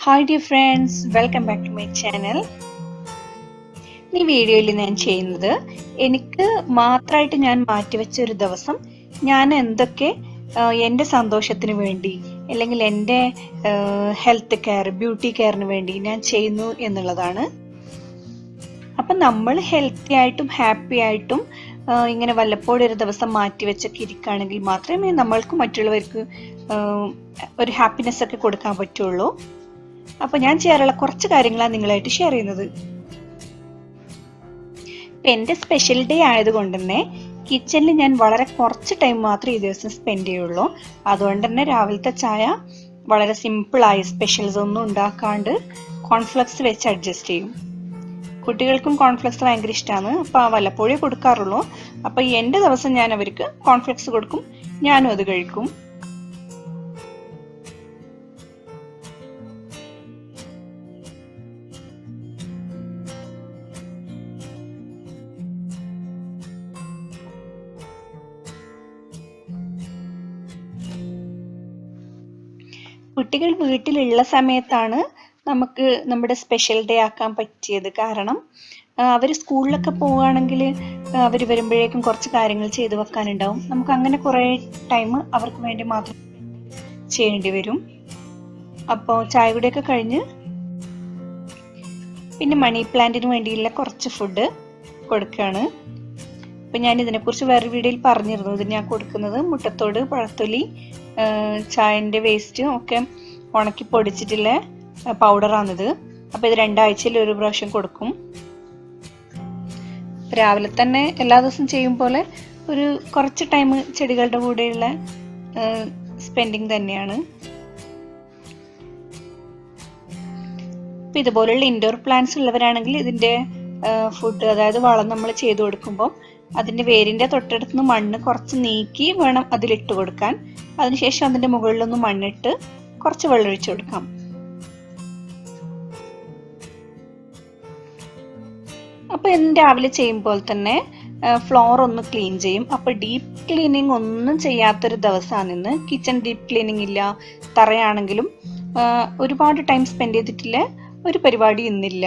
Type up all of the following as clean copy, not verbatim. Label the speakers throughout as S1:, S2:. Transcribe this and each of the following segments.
S1: Hi dear friends, welcome back to my channel. ഈ വീഡിയോയിൽ ഞാൻ ചെയ്യുന്നത് എനിക്ക് മാത്രമായിട്ട് ഞാൻ മാറ്റിവെച്ച ഒരു ദിവസം ഞാൻ എന്തൊക്കെ എൻ്റെ സന്തോഷത്തിന് വേണ്ടി അല്ലെങ്കിൽ എൻ്റെ ഹെൽത്ത് കെയർ, ബ്യൂട്ടി കെയറിന് വേണ്ടി ഞാൻ ചെയ്യുന്നു എന്നുള്ളതാണ്. അപ്പം നമ്മൾ ഹെൽത്തി ആയിട്ടും ഹാപ്പി ആയിട്ടും ഇങ്ങനെ വല്ലപ്പോഴും ഒരു ദിവസം മാറ്റിവെച്ചൊക്കെ ഇരിക്കുകയാണെങ്കിൽ മാത്രമേ നമ്മൾക്ക് മറ്റുള്ളവർക്ക് ഒരു ഹാപ്പിനെസ് ഒക്കെ കൊടുക്കാൻ പറ്റുള്ളൂ. അപ്പൊ ഞാൻ ചെയ്യാറുള്ള കുറച്ച് കാര്യങ്ങളാണ് നിങ്ങളായിട്ട് ഷെയർ ചെയ്യുന്നത്. എന്റെ സ്പെഷ്യൽ ഡേ ആയതുകൊണ്ട് തന്നെ കിച്ചണിൽ ഞാൻ വളരെ കുറച്ച് ടൈം മാത്രമേ ഈ ദിവസം സ്പെൻഡ് ചെയ്യുള്ളൂ. അതുകൊണ്ട് തന്നെ രാവിലത്തെ ചായ വളരെ സിമ്പിളായി സ്പെഷ്യൽസ് ഒന്നും ഉണ്ടാക്കാണ്ട് കോൺഫ്ലെക്സ് വെച്ച് അഡ്ജസ്റ്റ് ചെയ്യും. കുട്ടികൾക്കും കോൺഫ്ലെക്സ് ഭയങ്കര ഇഷ്ടമാണ്. അപ്പൊ വല്ലപ്പോഴേ കൊടുക്കാറുള്ളൂ. അപ്പൊ എന്റെ ദിവസം ഞാൻ അവർക്ക് കോൺഫ്ലെക്സ് കൊടുക്കും, ഞാനും അത് കഴിക്കും. കുട്ടികൾ വീട്ടിലുള്ള സമയത്താണ് നമുക്ക് നമ്മുടെ സ്പെഷ്യൽ ഡേ ആക്കാൻ പറ്റിയത്. കാരണം അവർ സ്കൂളിലൊക്കെ പോവുകയാണെങ്കിൽ അവർ വരുമ്പോഴേക്കും കുറച്ച് കാര്യങ്ങൾ ചെയ്തു വെക്കാനുണ്ടാവും. നമുക്ക് അങ്ങനെ കുറേ ടൈം അവർക്ക് വേണ്ടി മാത്രം ചെയ്യേണ്ടി വരും. അപ്പോൾ ചായ കുടിയൊക്കെ കഴിഞ്ഞ് പിന്നെ മണി പ്ലാന്റിന് വേണ്ടിയുള്ള കുറച്ച് ഫുഡ് കൊടുക്കുകയാണ്. അപ്പം ഞാൻ ഇതിനെക്കുറിച്ച് വേറെ വീഡിയോയിൽ പറഞ്ഞിരുന്നു. ഇത് ഞാൻ കൊടുക്കുന്നത് മുട്ടത്തോട്, പഴത്തൊലി, ചായൻ്റെ വേസ്റ്റ് ഒക്കെ ഉണക്കി പൊടിച്ചിട്ടുള്ള പൗഡറാണിത്. അപ്പോൾ ഇത് 2 ആഴ്ചയിൽ ഒരു പ്രാവശ്യം കൊടുക്കും. രാവിലെ തന്നെ എല്ലാ ദിവസവും ചെയ്യും പോലെ ഒരു കുറച്ച് ടൈം ചെടികളുടെ കൂടെയുള്ള സ്പെൻഡിങ് തന്നെയാണ്. അപ്പം ഇതുപോലുള്ള ഇൻഡോർ പ്ലാന്റ്സ് ഉള്ളവരാണെങ്കിൽ ഇതിൻ്റെ ഫുഡ്, അതായത് വളം നമ്മൾ ചെയ്തു കൊടുക്കുമ്പോൾ അതിൻ്റെ വേരിൻ്റെ തൊട്ടടുത്തുനിന്ന് മണ്ണ് കുറച്ച് നീക്കി വേണം അതിലിട്ട് കൊടുക്കാൻ. അതിനുശേഷം അതിൻ്റെ മുകളിലൊന്ന് മണ്ണിട്ട് കുറച്ച് വെള്ളം ഒഴിച്ചു കൊടുക്കാം. അപ്പോൾ ഇന്ന് രാവിലെ ചെയ്യുമ്പോൾ തന്നെ ഫ്ലോർ ഒന്ന് ക്ലീൻ ചെയ്യും. അപ്പോൾ ഡീപ്പ് ക്ലീനിങ് ഒന്നും ചെയ്യാത്തൊരു ദിവസമാണ് ഇന്ന്. കിച്ചൺ ഡീപ്പ് ക്ലീനിങ് ഇല്ല. തറയാണെങ്കിലും ഒരുപാട് ടൈം സ്പെൻഡ് ചെയ്തിട്ടില്ല ഒരു പരിപാടി ഇന്നില്ല.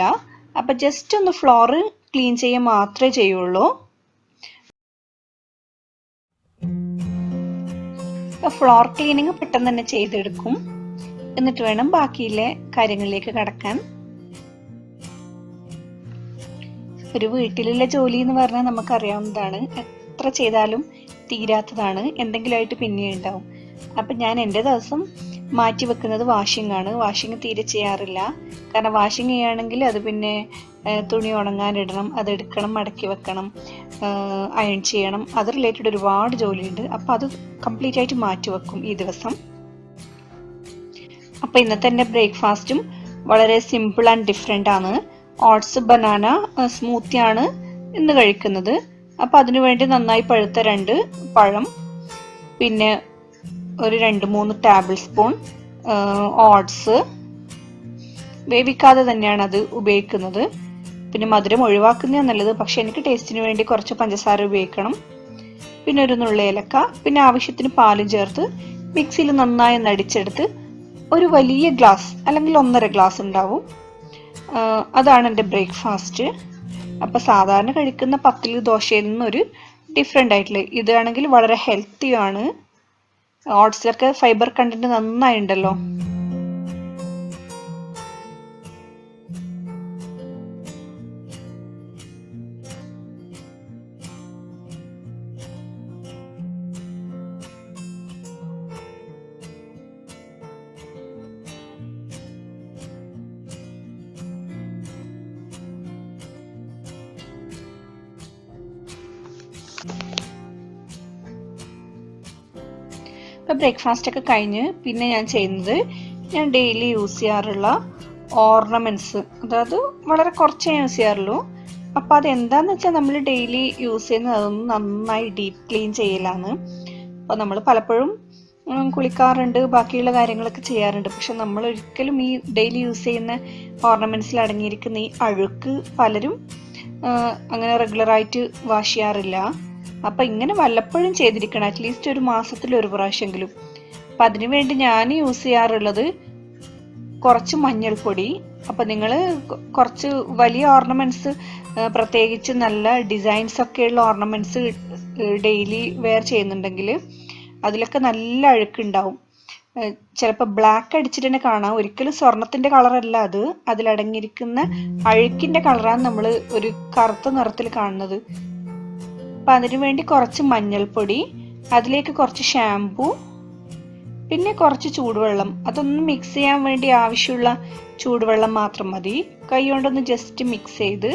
S1: അപ്പം ജസ്റ്റ് ഒന്ന് ഫ്ലോർ ക്ലീൻ ചെയ്യാൻ മാത്രമേ ചെയ്യുള്ളൂ. ഫ്ലോർ ക്ലീനിങ് പെട്ടെന്ന് തന്നെ ചെയ്തെടുക്കും. എന്നിട്ട് വേണം ബാക്കിയിലെ കാര്യങ്ങളിലേക്ക് കടക്കാൻ. ഒരു വീട്ടിലുള്ള ജോലി എന്ന് പറഞ്ഞാൽ നമുക്കറിയാവുന്നതാണ്. എത്ര ചെയ്താലും തീരാത്തതാണ്. എന്തെങ്കിലുമായിട്ട് പിന്നെ ഉണ്ടാവും. അപ്പം ഞാൻ എൻ്റെ ദിവസം മാറ്റി വെക്കുന്നത് വാഷിംഗ് ആണ്. വാഷിംഗ് തീരെ ചെയ്യാറില്ല. കാരണം വാഷിംഗ് ചെയ്യുകയാണെങ്കിൽ അത് പിന്നെ തുണി ഉണങ്ങാനിടണം, അതെടുക്കണം, മടക്കി വെക്കണം, അയൺ ചെയ്യണം, അത് റിലേറ്റഡ് ഒരുപാട് ജോലിയുണ്ട്. അപ്പം അത് കംപ്ലീറ്റ് ആയിട്ട് മാറ്റി വെക്കും ഈ ദിവസം. അപ്പം ഇന്നത്തെ എൻ്റെ ബ്രേക്ക്ഫാസ്റ്റും വളരെ സിമ്പിൾ ആൻഡ് ഡിഫറെൻ്റ് ആണ്. ഓട്സ് ബനാന സ്മൂത്തിയാണ് ഇന്ന് കഴിക്കുന്നത്. അപ്പം അതിനുവേണ്ടി നന്നായി പഴുത്ത 2 പഴം, പിന്നെ ഒരു 2-3 ടേബിൾ സ്പൂൺ ഓട്സ്, വേവിക്കാതെ തന്നെയാണ് അത് ഉപയോഗിക്കുന്നത്. പിന്നെ മധുരം ഒഴിവാക്കുന്നതാണ് നല്ലത്. പക്ഷെ എനിക്ക് ടേസ്റ്റിന് വേണ്ടി കുറച്ച് പഞ്ചസാര ഉപയോഗിക്കണം. പിന്നെ ഒരു നുള്ളി ഏലക്ക, പിന്നെ ആവശ്യത്തിന് പാലും ചേർത്ത് മിക്സിയിൽ നന്നായി നടിച്ചെടുത്ത് ഒരു വലിയ ഗ്ലാസ് അല്ലെങ്കിൽ 1.5 ഗ്ലാസ് ഉണ്ടാവും. അതാണ് എൻ്റെ ബ്രേക്ക്ഫാസ്റ്റ്. അപ്പം സാധാരണ കഴിക്കുന്ന പത്തില് ദോശയിൽ നിന്നൊരു ഡിഫറെൻ്റ് ആയിട്ടുള്ള ഇതാണെങ്കിൽ വളരെ ഹെൽത്തിയാണ്. ഓട്സിലൊക്കെ ഫൈബർ കണ്ടന്റ് നന്നായി ഉണ്ടല്ലോ. ഇപ്പം ബ്രേക്ക്ഫാസ്റ്റ് ഒക്കെ കഴിഞ്ഞ് പിന്നെ ഞാൻ ചെയ്യുന്നത്, ഞാൻ ഡെയിലി യൂസ് ചെയ്യാറുള്ള ഓർണമെന്റ്സ്, അതായത് വളരെ കുറച്ചേ യൂസ് ചെയ്യാറുള്ളൂ. അപ്പം അതെന്താന്ന് വെച്ചാൽ നമ്മൾ ഡെയിലി യൂസ് ചെയ്യുന്നത് അതൊന്ന് നന്നായി ഡീപ്പ് ക്ലീൻ ചെയ്യലാണ്. അപ്പോൾ നമ്മൾ പലപ്പോഴും കുളിക്കാറുണ്ട്, ബാക്കിയുള്ള കാര്യങ്ങളൊക്കെ ചെയ്യാറുണ്ട്. പക്ഷെ നമ്മൾ ഒരിക്കലും ഈ ഡെയിലി യൂസ് ചെയ്യുന്ന ഓർണമെന്റ്സിൽ അടങ്ങിയിരിക്കുന്ന ഈ അഴുക്ക് പലരും അങ്ങനെ റെഗുലറായിട്ട് വാഷ് ചെയ്യാറില്ല. അപ്പം ഇങ്ങനെ വല്ലപ്പോഴും ചെയ്തിരിക്കണം, അറ്റ്ലീസ്റ്റ് ഒരു മാസത്തിൽ ഒരു പ്രാവശ്യമെങ്കിലും. അപ്പം അതിനുവേണ്ടി ഞാൻ യൂസ് ചെയ്യാറുള്ളത് കുറച്ച് മഞ്ഞൾപ്പൊടി. അപ്പൊ നിങ്ങൾ കുറച്ച് വലിയ ഓർണമെന്റ്സ്, പ്രത്യേകിച്ച് നല്ല ഡിസൈൻസ് ഒക്കെയുള്ള ഓർണമെന്റ്സ് ഡെയിലി വെയർ ചെയ്യുന്നുണ്ടെങ്കിൽ അതിലൊക്കെ നല്ല അഴുക്കുണ്ടാവും. ചിലപ്പോൾ ബ്ലാക്ക് അടിച്ചിട്ട് തന്നെ കാണാം. ഒരിക്കലും സ്വർണത്തിന്റെ കളറല്ല അത്, അതിലടങ്ങിയിരിക്കുന്ന അഴുക്കിന്റെ കളറാണ് നമ്മൾ ഒരു കറുത്ത നിറത്തിൽ കാണുന്നത്. അപ്പൊ അതിനു വേണ്ടി കുറച്ച് മഞ്ഞൾപ്പൊടി, അതിലേക്ക് കുറച്ച് ഷാംപൂ, പിന്നെ കുറച്ച് ചൂടുവെള്ളം. അതൊന്ന് മിക്സ് ചെയ്യാൻ വേണ്ടി ആവശ്യമുള്ള ചൂടുവെള്ളം മാത്രം മതി. കൈ കൊണ്ടൊന്ന് ജസ്റ്റ് മിക്സ് ചെയ്ത്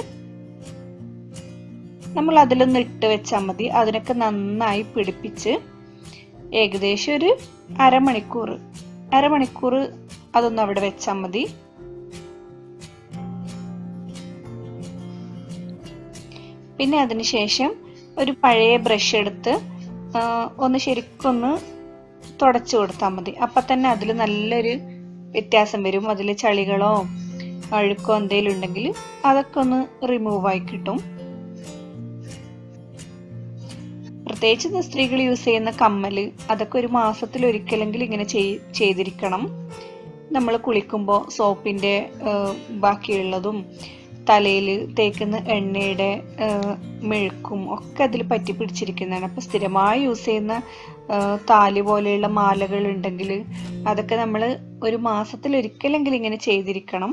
S1: നമ്മൾ അതിലൊന്ന് ഇട്ട് വെച്ചാൽ മതി. അതിനൊക്കെ നന്നായി പിടിപ്പിച്ച് ഏകദേശം ഒരു അരമണിക്കൂർ അതൊന്ന് അവിടെ വെച്ചാൽ മതി. പിന്നെ അതിനുശേഷം ഒരു പഴയ ബ്രഷ് എടുത്ത് ഒന്ന് ശരിക്കൊന്ന് തുടച്ചു കൊടുത്താൽ മതി. അപ്പൊ തന്നെ അതിൽ നല്ലൊരു വ്യത്യാസം വരും. അതിൽ ചളികളോ അഴുക്കോ എന്തെങ്കിലും ഉണ്ടെങ്കിൽ അതൊക്കെ ഒന്ന് റിമൂവ് ആയി കിട്ടും. പ്രത്യേകിച്ച് സ്ത്രീകൾ യൂസ് ചെയ്യുന്ന കമ്മല്, അതൊക്കെ ഒരു മാസത്തിൽ ഒരിക്കലെങ്കിലും ഇങ്ങനെ ചെയ്തിരിക്കണം. നമ്മൾ കുളിക്കുമ്പോൾ സോപ്പിന്റെ ബാക്കിയുള്ളതും തലയിൽ തേക്കുന്ന എണ്ണയുടെ മെഴുക്കും ഒക്കെ അതിൽ പറ്റി പിടിച്ചിരിക്കുന്നതാണ്. അപ്പൊ സ്ഥിരമായി യൂസ് ചെയ്യുന്ന താലി പോലെയുള്ള മാലകൾ ഉണ്ടെങ്കിൽ അതൊക്കെ നമ്മൾ ഒരു മാസത്തിൽ ഒരിക്കലെങ്കിലും ഇങ്ങനെ ചെയ്തിരിക്കണം.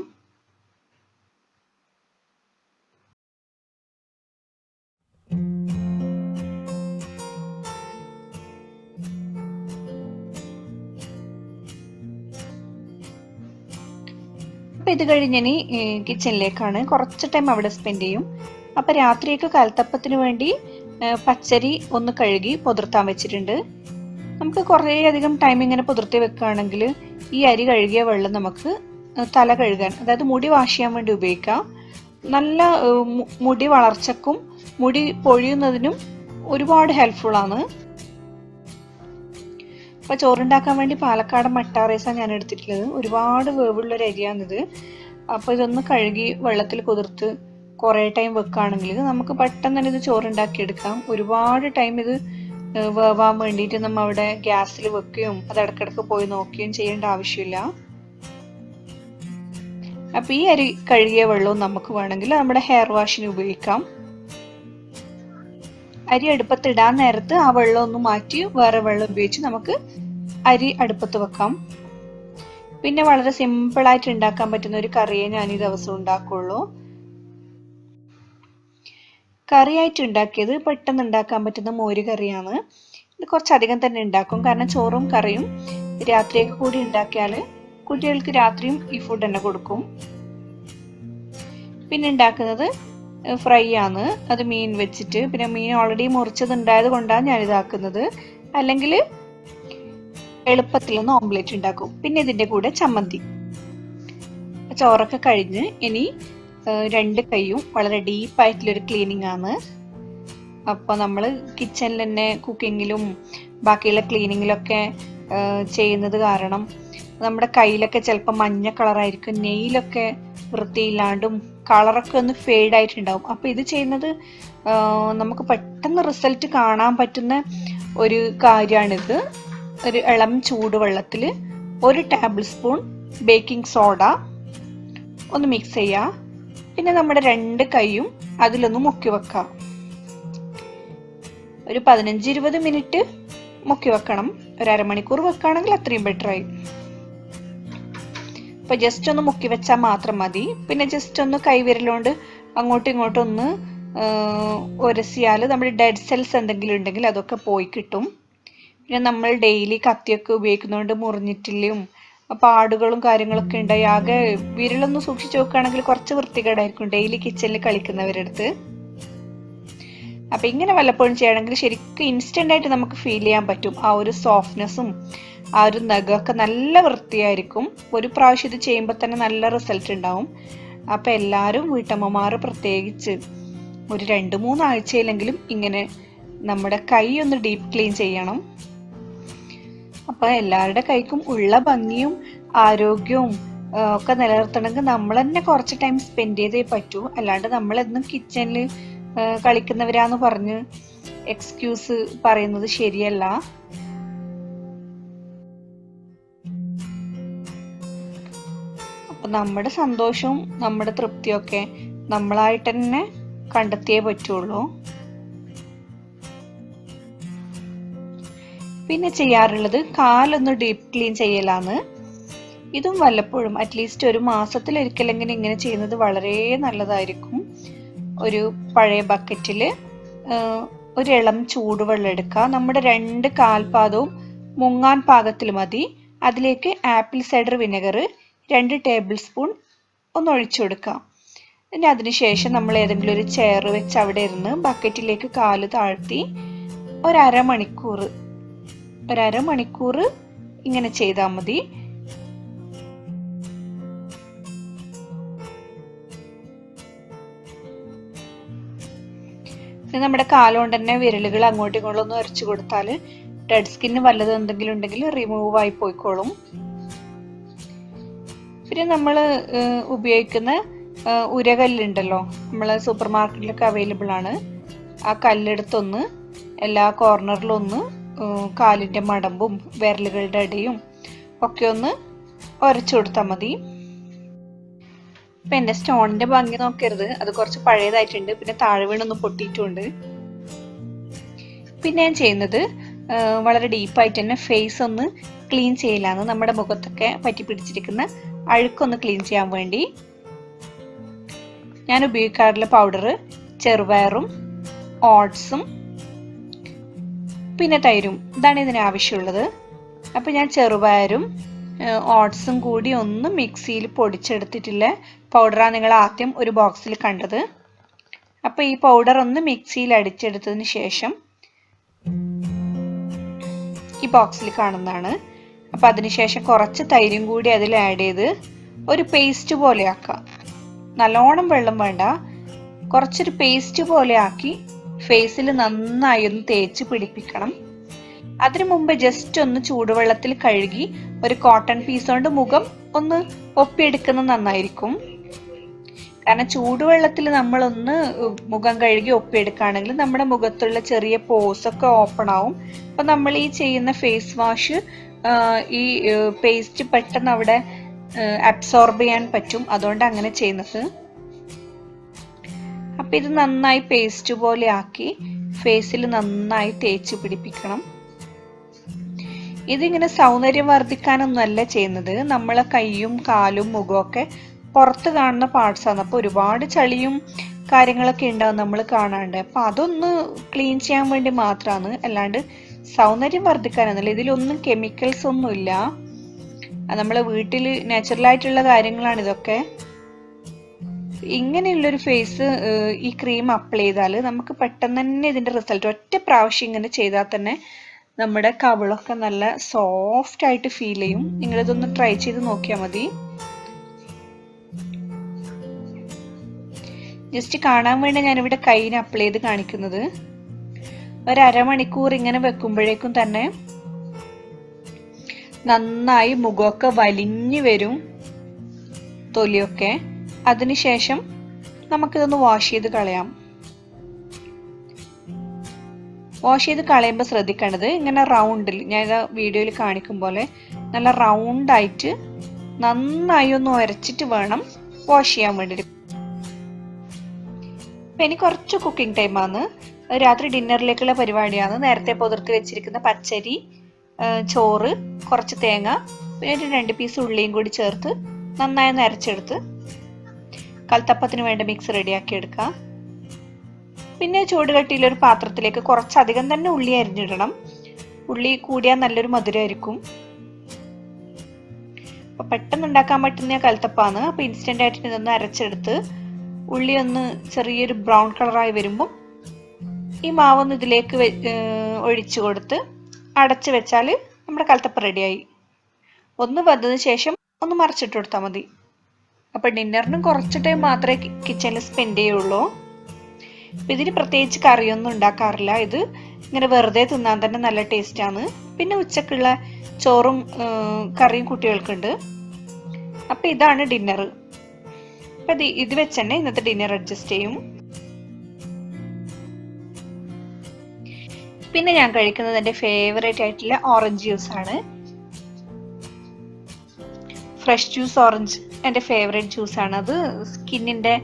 S1: അപ്പൊ ഇത് കഴിഞ്ഞ് ഇനി കിച്ചണിലേക്കാണ്. കുറച്ച് ടൈം അവിടെ സ്പെൻഡ് ചെയ്യും. അപ്പൊ രാത്രിയൊക്കെ കലത്തപ്പത്തിന് വേണ്ടി പച്ചരി ഒന്ന് കഴുകി പുതിർത്താൻ വെച്ചിട്ടുണ്ട്. നമുക്ക് കുറേ അധികം ടൈം ഇങ്ങനെ പുതിർത്തി വെക്കുകയാണെങ്കിൽ ഈ അരി കഴുകിയ വെള്ളം നമുക്ക് തല കഴുകാൻ, അതായത് മുടി വാഷ് ചെയ്യാൻ വേണ്ടി ഉപയോഗിക്കാം. നല്ല മുടി വളർച്ചക്കും മുടി പൊഴിയുന്നതിനും ഒരുപാട് ഹെൽപ്ഫുൾ ആണ്. അപ്പൊ ചോറുണ്ടാക്കാൻ വേണ്ടി പാലക്കാടൻ മട്ട റൈസാണ് ഞാൻ എടുത്തിട്ടുള്ളത്. ഒരുപാട് വേവുള്ളൊരു അരിയാണിത്. അപ്പൊ ഇതൊന്ന് കഴുകി വെള്ളത്തിൽ കുതിർത്ത് കുറെ ടൈം വെക്കുകയാണെങ്കിൽ നമുക്ക് പെട്ടെന്ന് തന്നെ ഇത് ചോറുണ്ടാക്കിയെടുക്കാം. ഒരുപാട് ടൈം ഇത് വേവാൻ വേണ്ടിയിട്ട് നമ്മൾ അവിടെ ഗ്യാസിൽ വെക്കുകയും അത് ഇടക്കിടക്ക് പോയി നോക്കുകയും ചെയ്യേണ്ട ആവശ്യമില്ല. അപ്പൊ ഈ അരി കഴുകിയ വെള്ളവും നമുക്ക് വേണമെങ്കിൽ നമ്മുടെ ഹെയർ വാഷിന് ഉപയോഗിക്കാം. അരി അടുപ്പത്ത് ഇടാൻ നേരത്ത് ആ വെള്ളം ഒന്ന് മാറ്റി വേറെ വെള്ളം ഉപയോഗിച്ച് നമുക്ക് അരി അടുപ്പത്ത് വെക്കാം. പിന്നെ വളരെ സിമ്പിൾ ആയിട്ട് ഉണ്ടാക്കാൻ പറ്റുന്ന ഒരു കറിയെ ഞാൻ ഈ ദിവസം ഉണ്ടാക്കുള്ളൂ. കറിയായിട്ട് ഉണ്ടാക്കിയത് പെട്ടെന്ന് ഉണ്ടാക്കാൻ പറ്റുന്ന മോര് കറിയാണ്. ഇത് കുറച്ചധികം തന്നെ ഉണ്ടാക്കും, കാരണം ചോറും കറിയും രാത്രിയൊക്കെ കൂടി ഉണ്ടാക്കിയാൽ കുട്ടികൾക്ക് രാത്രിയും ഈ ഫുഡ് തന്നെ കൊടുക്കും. പിന്നെ ഉണ്ടാക്കുന്നത് ഫ്രൈ ആണ്. അത് മീൻ വെച്ചിട്ട്, പിന്നെ മീൻ ഓൾറെഡി മുറിച്ചത് ഉണ്ടായത് കൊണ്ടാണ് ഞാൻ ഇതാക്കുന്നത്. അല്ലെങ്കിൽ എളുപ്പത്തിലൊന്ന് ഓംലെറ്റ് ഉണ്ടാക്കും. പിന്നെ ഇതിന്റെ കൂടെ ചമ്മന്തി. ചോറൊക്കെ കഴിഞ്ഞ് ഇനി രണ്ട് കൈയും വളരെ ഡീപ്പായിട്ടുള്ളൊരു ക്ലീനിങ് ആണ്. അപ്പോൾ നമ്മൾ കിച്ചണിൽ തന്നെ കുക്കിങ്ങിലും ബാക്കിയുള്ള ക്ലീനിങ്ങിലൊക്കെ ചെയ്യുന്നത് കാരണം നമ്മുടെ കയ്യിലൊക്കെ ചിലപ്പോൾ മഞ്ഞ കളറായിരിക്കും, നെയിലൊക്കെ വൃത്തിയില്ലാണ്ടും കളറൊക്കെ ഒന്ന് ഫെയ്ഡ് ആയിട്ടുണ്ടാവും. അപ്പൊ ഇത് ചെയ്യുന്നത് നമുക്ക് പെട്ടെന്ന് റിസൾട്ട് കാണാൻ പറ്റുന്ന ഒരു കാര്യമാണിത്. ഒരു ഇളം ചൂടുവെള്ളത്തിൽ 1 ടേബിൾ സ്പൂൺ ബേക്കിംഗ് സോഡ ഒന്ന് മിക്സ് ചെയ്യുക. പിന്നെ നമ്മുടെ 2 കൈയും അതിലൊന്ന് മുക്കി വെക്കാം. ഒരു 15-20 മിനിറ്റ് മുക്കി വെക്കണം. ഒരു അരമണിക്കൂർ വെക്കുകയാണെങ്കിൽ അത്രയും ബെറ്ററായി. അപ്പൊ ജസ്റ്റ് ഒന്ന് മുക്കി വെച്ചാൽ മാത്രം മതി. പിന്നെ ജസ്റ്റ് ഒന്ന് കൈവിരലുകൊണ്ട് അങ്ങോട്ടും ഇങ്ങോട്ടും ഒന്ന് ഉരസിയാൽ നമ്മുടെ ഡെഡ് സെൽസ് എന്തെങ്കിലും ഉണ്ടെങ്കിൽ അതൊക്കെ പോയി കിട്ടും. പിന്നെ നമ്മൾ ഡെയിലി കത്തിയൊക്കെ ഉപയോഗിക്കുന്നതുകൊണ്ട് മുറിഞ്ഞിട്ടില്ലും പാടുകളും കാര്യങ്ങളൊക്കെ ഉണ്ടായി ആകെ വിരലൊന്ന് സൂക്ഷിച്ചു നോക്കുകയാണെങ്കിൽ കുറച്ച് വൃത്തികേടായിരിക്കും ഡെയിലി കിച്ചണിൽ കളിക്കുന്നവരുടെ അടുത്ത്. അപ്പൊ ഇങ്ങനെ വല്ലപ്പോഴും ചെയ്യണമെങ്കിൽ ശരിക്കും ഇൻസ്റ്റന്റ് ആയിട്ട് നമുക്ക് ഫീൽ ചെയ്യാൻ പറ്റും. ആ ഒരു സോഫ്റ്റ്നെസ്സും ആ ഒരു നഖമൊക്കെ നല്ല വൃത്തിയായിരിക്കും. ഒരു പ്രാവശ്യം ഇത് ചെയ്യുമ്പോൾ തന്നെ നല്ല റിസൾട്ട് ഉണ്ടാവും. അപ്പൊ എല്ലാവരും വീട്ടമ്മമാർ പ്രത്യേകിച്ച് ഒരു 2-3 ആഴ്ചയിലെങ്കിലും ഇങ്ങനെ നമ്മുടെ കൈ ഒന്ന് ഡീപ്പ് ക്ലീൻ ചെയ്യണം. അപ്പൊ എല്ലാവരുടെ കൈക്കും ഉള്ള ഭംഗിയും ആരോഗ്യവും ഒക്കെ നിലനിർത്തണമെങ്കിൽ നമ്മൾ തന്നെ കുറച്ച് ടൈം സ്പെൻഡ് ചെയ്തേ പറ്റൂ. അല്ലാണ്ട് നമ്മളെന്നും കിച്ചണിൽ കളിക്കുന്നവരാന്ന് പറഞ്ഞ് എക്സ്ക്യൂസ് പറയുന്നത് ശരിയല്ല. അപ്പം നമ്മുടെ സന്തോഷവും നമ്മുടെ തൃപ്തിയൊക്കെ നമ്മളായിട്ട് തന്നെ കണ്ടെത്തിയേ പറ്റുള്ളൂ. പിന്നെ ചെയ്യാറുള്ളത് കാലൊന്ന് ഡീപ്പ് ക്ലീൻ ചെയ്യലാണ്. ഇതും വല്ലപ്പോഴും അറ്റ്ലീസ്റ്റ് ഒരു മാസത്തിലൊരിക്കലെങ്കിലും ഇങ്ങനെ ചെയ്യുന്നത് വളരെ നല്ലതായിരിക്കും. ഒരു പഴയ ബക്കറ്റിൽ ഒരു ഇളം ചൂടുവെള്ളം എടുക്കുക. നമ്മുടെ 2 കാൽപാദവും മുങ്ങാൻ പാകത്തിൽ മതി. അതിലേക്ക് apple cider vinegar 2 table spoon ഒന്ന് ഒഴിച്ചു കൊടുക്കാം. പിന്നെ അതിനുശേഷം നമ്മൾ ഏതെങ്കിലും ഒരു ചെയർ വെച്ച് അവിടെ ഇരുന്ന് ബക്കറ്റിലേക്ക് കാല് താഴ്ത്തി ഒരമണിക്കൂർ ഇങ്ങനെ ചെയ്താൽ മതി. നമ്മുടെ കാലുകൊണ്ട് തന്നെ വിരലുകൾ അങ്ങോട്ടും ഇങ്ങോട്ടും ഒന്ന് ഉരച്ചു കൊടുത്താൽ ഡെഡ് സ്കിന്ന് വല്ലതും എന്തെങ്കിലും ഉണ്ടെങ്കിൽ റിമൂവ് ആയി പോയിക്കോളും. പിന്നെ നമ്മൾ ഉപയോഗിക്കുന്ന ഉരകല്ലുണ്ടല്ലോ, നമ്മൾ സൂപ്പർ മാർക്കറ്റിലൊക്കെ അവൈലബിൾ ആണ്. ആ കല്ലെടുത്തൊന്ന് എല്ലാ കോർണറിലും ഒന്ന് കാലിൻ്റെ മടമ്പും വിരലുകളുടെ ഇടയും ഒക്കെ ഒന്ന് ഉരച്ചു കൊടുത്താൽ മതി. ഇപ്പം എൻ്റെ സ്റ്റോണിൻ്റെ ഭംഗി നോക്കരുത്, അത് കുറച്ച് പഴയതായിട്ടുണ്ട്. പിന്നെ താഴെ വീണൊന്ന് പൊട്ടിയിട്ടുണ്ട്. പിന്നെ ഞാൻ ചെയ്യുന്നത് വളരെ ഡീപ്പായിട്ട് തന്നെ ഫേസ് ഒന്ന് ക്ലീൻ ചെയ്യലാണ്. നമ്മുടെ മുഖത്തൊക്കെ പറ്റി പിടിച്ചിരിക്കുന്ന അഴുക്കൊന്ന് ക്ലീൻ ചെയ്യാൻ വേണ്ടി ഞാൻ ഉപയോഗിക്കാറുള്ള പൗഡർ ചെറുപയറും ഓട്സും പിന്നെ തൈരും. ഇതാണ് ഇതിന് ആവശ്യമുള്ളത്. അപ്പം ഞാൻ ചെറുപയറും ഓട്സും കൂടി ഒന്ന് മിക്സിയിൽ പൊടിച്ചെടുത്തിട്ടുള്ള പൗഡറാണ് നിങ്ങൾ ആദ്യം ഒരു ബോക്സിൽ കണ്ടത്. അപ്പോൾ ഈ പൗഡർ ഒന്ന് മിക്സിയിൽ അടിച്ചെടുത്തതിന് ശേഷം ഈ ബോക്സിൽ കാണുന്നതാണ്. അപ്പം അതിനുശേഷം കുറച്ച് തൈരും കൂടി അതിൽ ആഡ് ചെയ്ത് ഒരു പേസ്റ്റ് പോലെ ആക്കാം. നല്ലോണം വെള്ളം വേണ്ട, കുറച്ചൊരു പേസ്റ്റ് പോലെ ആക്കി ഫേസിൽ നന്നായി ഒന്ന് തേച്ച് പിടിപ്പിക്കണം. അതിനു മുമ്പ് ജസ്റ്റ് ഒന്ന് ചൂടുവെള്ളത്തിൽ കഴുകി ഒരു കോട്ടൺ പീസ് കൊണ്ട് മുഖം ഒന്ന് ഒപ്പിയെടുക്കുന്നത് നന്നായിരിക്കും. കാരണം ചൂടുവെള്ളത്തിൽ നമ്മളൊന്ന് മുഖം കഴുകി ഒപ്പിയെടുക്കുകയാണെങ്കിൽ നമ്മുടെ മുഖത്തുള്ള ചെറിയ പോസ് ഒക്കെ ഓപ്പൺ ആവും. അപ്പം നമ്മൾ ഈ ചെയ്യുന്ന ഫേസ് വാഷ് ഈ പേസ്റ്റ് പെട്ടെന്ന് അവിടെ അബ്സോർബ് ചെയ്യാൻ പറ്റും. അതുകൊണ്ട് അങ്ങനെ ചെയ്യുന്നത്. അപ്പം ഇത് നന്നായി പേസ്റ്റ് പോലെ ആക്കി ഫേസിൽ നന്നായി തേച്ച് പിടിപ്പിക്കണം. ഇതിങ്ങനെ സൗന്ദര്യം വർദ്ധിക്കാനൊന്നുമല്ല ചെയ്യുന്നത്. നമ്മളെ കൈയും കാലും മുഖമൊക്കെ പുറത്ത് കാണുന്ന പാർട്സ് ആണ്. അപ്പോൾ ഒരുപാട് ചളിയും കാര്യങ്ങളൊക്കെ ഉണ്ടാവും നമ്മൾ കാണാണ്ട്. അപ്പം അതൊന്ന് ക്ലീൻ ചെയ്യാൻ വേണ്ടി മാത്രമാണ്, അല്ലാണ്ട് സൗന്ദര്യം വർദ്ധിക്കാനൊന്നുമില്ല. ഇതിലൊന്നും കെമിക്കൽസ് ഒന്നുമില്ല. നമ്മളെ വീട്ടിൽ നാച്ചുറലായിട്ടുള്ള കാര്യങ്ങളാണ് ഇതൊക്കെ. ഇങ്ങനെയുള്ളൊരു ഫേസ് ഈ ക്രീം അപ്ലൈ ചെയ്താൽ നമുക്ക് പെട്ടെന്ന് തന്നെ ഇതിൻ്റെ റിസൾട്ട്, ഒറ്റ പ്രാവശ്യം ഇങ്ങനെ ചെയ്താൽ തന്നെ നമ്മുടെ കവിളൊക്കെ നല്ല സോഫ്റ്റ് ആയിട്ട് ഫീൽ ചെയ്യും. നിങ്ങളിതൊന്ന് ട്രൈ ചെയ്ത് നോക്കിയാൽ മതി. ജസ്റ്റ് കാണാൻ വേണ്ടി ഞാനിവിടെ കയ്യിന് അപ്ലൈ ചെയ്ത് കാണിക്കുന്നത്. ഒരമണിക്കൂർ ഇങ്ങനെ വെക്കുമ്പോഴേക്കും തന്നെ നന്നായി മുഖമൊക്കെ വലിഞ്ഞു വരും, തൊലിയൊക്കെ. അതിനുശേഷം നമുക്കിതൊന്ന് വാഷ് ചെയ്ത് കളയാം. വാഷ് ചെയ്ത് കളയുമ്പോൾ ശ്രദ്ധിക്കേണ്ടത് ഇങ്ങനെ റൗണ്ടിൽ, ഞാൻ വീഡിയോയിൽ കാണിക്കും പോലെ നല്ല റൗണ്ടായിട്ട് നന്നായി ഒന്ന് ഉരച്ചിട്ട് വേണം വാഷ് ചെയ്യാൻ വേണ്ടി. അപ്പം ഇനി കുറച്ച് കുക്കിംഗ് ടൈമാണ്. രാത്രി ഡിന്നറിലേക്കുള്ള പരിപാടിയാണ്. നേരത്തെ പുതിർത്തി വെച്ചിരിക്കുന്ന പച്ചരി, ചോറ്, കുറച്ച് തേങ്ങ, പിന്നെ ഒരു 2 പീസ് ഉള്ളിയും കൂടി ചേർത്ത് നന്നായി ഒന്ന് അരച്ചെടുത്ത് കൽത്തപ്പത്തിന് വേണ്ട മിക്സ് റെഡിയാക്കി എടുക്കാം. പിന്നെ ചൂടുകട്ടിയിലൊരു പാത്രത്തിലേക്ക് കുറച്ചധികം തന്നെ ഉള്ളി അരിഞ്ഞിടണം. ഉള്ളി കൂടിയാൽ നല്ലൊരു മധുരമായിരിക്കും. അപ്പം പെട്ടെന്ന് ഉണ്ടാക്കാൻ പറ്റുന്ന കൽത്തപ്പാണ്. അപ്പം ഇൻസ്റ്റൻ്റ് ആയിട്ട് ഇതൊന്ന് അരച്ചെടുത്ത് ഉള്ളി ഒന്ന് ചെറിയൊരു ബ്രൗൺ കളറായി വരുമ്പോൾ ഈ മാവൊന്ന് ഇതിലേക്ക് ഒഴിച്ചു കൊടുത്ത് അടച്ചു വെച്ചാൽ നമ്മുടെ കൽത്തപ്പ റെഡിയായി. ഒന്ന് വന്നതിന് ശേഷം ഒന്ന് മറിച്ചിട്ട് കൊടുത്താൽ മതി. അപ്പം ഡിന്നറിനും കുറച്ച് ടൈം മാത്രമേ കിച്ചണിൽ സ്പെൻഡ് ചെയ്യുള്ളൂ. അപ്പം ഇതിന് പ്രത്യേകിച്ച് കറിയൊന്നും ഉണ്ടാക്കാറില്ല. ഇത് ഇങ്ങനെ വെറുതെ തിന്നാൻ തന്നെ നല്ല ടേസ്റ്റാണ്. പിന്നെ ഉച്ചക്കുള്ള ചോറും കറിയും കുട്ടികൾക്കുണ്ട്. അപ്പം ഇതാണ് ഡിന്നർ. അപ്പം ഇത് വെച്ച് തന്നെ ഇന്നത്തെ ഡിന്നർ അഡ്ജസ്റ്റ് ചെയ്യും. പിന്നെ ഞാൻ കഴിക്കുന്നത് എൻ്റെ ഫേവറേറ്റ് ആയിട്ടുള്ള ഓറഞ്ച് ജ്യൂസ് ആണ്. ഫ്രഷ് ജ്യൂസ് ഓറഞ്ച് എൻ്റെ ഫേവറേറ്റ് ജ്യൂസാണ്. അത് സ്കിന്നിൻ്റെ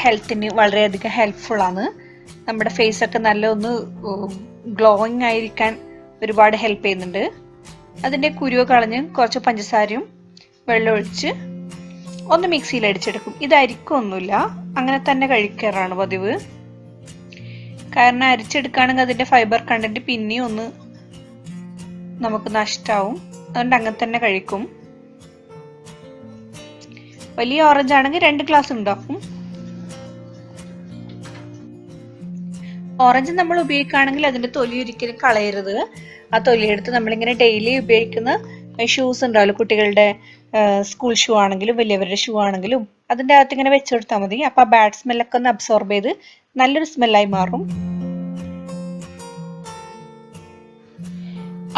S1: ഹെൽത്തിന് വളരെയധികം ഹെൽപ്ഫുള്ളാണ്. നമ്മുടെ ഫേസൊക്കെ നല്ല ഒന്ന് ഗ്ലോയിങ് ആയിരിക്കാൻ ഒരുപാട് ഹെൽപ്പ് ചെയ്യുന്നുണ്ട്. അതിൻ്റെ കുരുവ് കളഞ്ഞ് കുറച്ച് പഞ്ചസാരയും വെള്ളം ഒഴിച്ച് ഒന്ന് മിക്സിയിൽ അടിച്ചെടുക്കും. ഇതായിരിക്കും ഒന്നുമില്ല, അങ്ങനെ തന്നെ കഴിക്കാറാണ് പതിവ്. കാരണം അരിച്ചെടുക്കുകയാണെങ്കിൽ അതിൻ്റെ ഫൈബർ കണ്ടന്റ് പിന്നെയും ഒന്ന് നമുക്ക് നഷ്ടമാവും. അതുകൊണ്ട് അങ്ങനെ തന്നെ കഴിക്കും. വലിയ ഓറഞ്ച് ആണെങ്കിൽ 2 ഗ്ലാസ് ഉണ്ടാക്കും. ഓറഞ്ച് നമ്മൾ ഉപയോഗിക്കുകയാണെങ്കിൽ അതിന്റെ തൊലി ഒരിക്കലും കളയരുത്. ആ തൊലിയെടുത്ത് നമ്മളിങ്ങനെ ഡെയിലി ഉപയോഗിക്കുന്ന ഷൂസ് ഉണ്ടാവില്ല, കുട്ടികളുടെ സ്കൂൾ ഷൂ ആണെങ്കിലും വലിയവരുടെ ഷൂ ആണെങ്കിലും അതിൻ്റെ അകത്ത് ഇങ്ങനെ വെച്ചെടുത്താൽ മതി. അപ്പൊ ആ ബാഡ് സ്മെല്ലൊക്കെ ഒന്ന് അബ്സോർബ് ചെയ്ത് നല്ലൊരു സ്മെല്ലായി മാറും.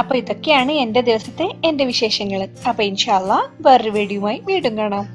S1: അപ്പൊ ഇതൊക്കെയാണ് എൻ്റെ ദിവസത്തെ എൻ്റെ വിശേഷങ്ങൾ. അപ്പൊ ഇൻഷാ അല്ലാഹ് വേറൊരു വീഡിയോയുമായി വീണ്ടും കാണാം.